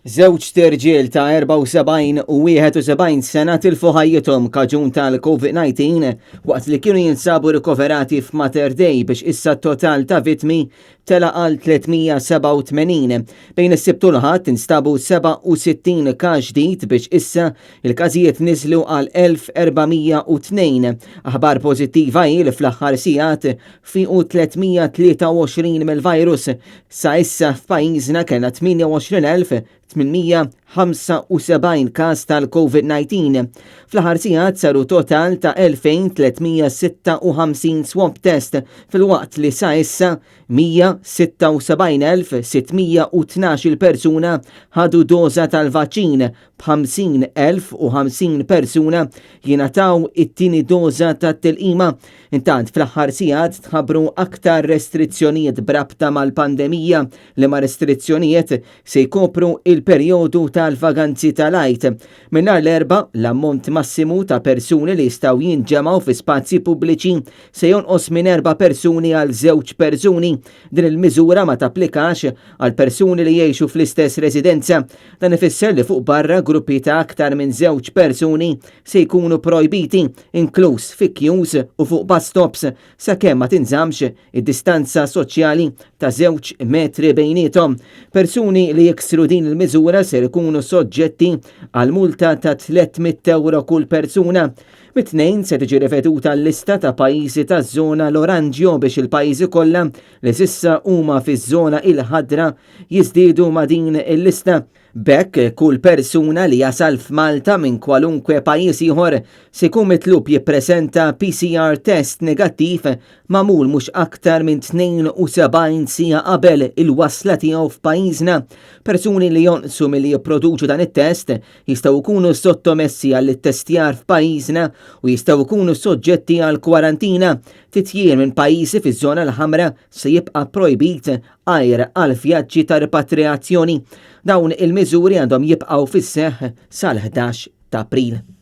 Żewġ tirġiel ta' 74 u 71 sena tilfu ħajjithom kaġun tal-COVID-19 waqt li kienu jinsabu rikoverati f'Mater Dei biex issa t-total ta' vittmi tela għal 387. Bejn is-Sibt u l-Ħadd instabu 67 każ ġdid biex issa il-każijiet niżlu għal 1402. Aħbar pożittiva hi li fl-aħħar sigħat fiequ 323 mill-virus. Sa issa f'pajjiżna kellna 28,875 każ tal-COVID-19. Fl-aħħar sigħat saru total ta' 2356 swab test fil-waqt li sa issa 176,612 persuna ħadu doża tal-vaċċin b'50,050 persuna jingħataw it-tieni doża tat-tilqima. Intant fl-aħħar sigħat tħabbru aktar restrizzjonijiet brabta mal-pandemija li ma' restrizzjonijiet se jkopru il-perjodu tal-vaganzi tal-għajt. Minnar l-erba l-ammont massimu ta' persuni li jistgħu jinġemgħu fi spazji pubbliċi se jonqos minn 4 persuni għal 2 persuni. Din il-miżura ma tapplikax għal persuni li jgħixu fl-istess residenza. Dan ifisser li fuq barra gruppi ta' aktar minn 2 persuni se jkunu projbiti, inkluż fi kjuż u fuq bus stops sakemm ma tinżamx id-distanza soċjali ta' 2 metri bejniethom. Persuni li jiksru din il-miżura ser ikunu soġġetti għal multa ta' 300 euro kull persuna. Mit-tnejn se tiġi riveduta l-lista ta' pajjiżi taż-żona l-oranġjo biex il-pajjiżi kollha li s'issa huma fiż-żona il-ħadra jiżdiedu ma' din il-lista. Bekk kull persuna li jasal f'Malta minn kwalunkwe pajjiż ieħor se jkun mitlub jippreżenta PCR test negattiv magħmul mhux aktar minn 72 siegħa qabel il-wasla tiegħu f'pajjiżna. Persuni li jonqsu milli jipproduċu dan it-test jistgħu jkunu sottomessi għall-ittestjar f'pajjiżna u jistgħu jkunu soġġetti għal kwarantina. Titjien minn pajjiżi fiż-żona l-ħamra se jibqa' projbit għajr għal vjaġġi ta' repatriazzjoni. Dawn il-miżuri għandhom jibqgħu fis-seħħ sal-11 ta' April.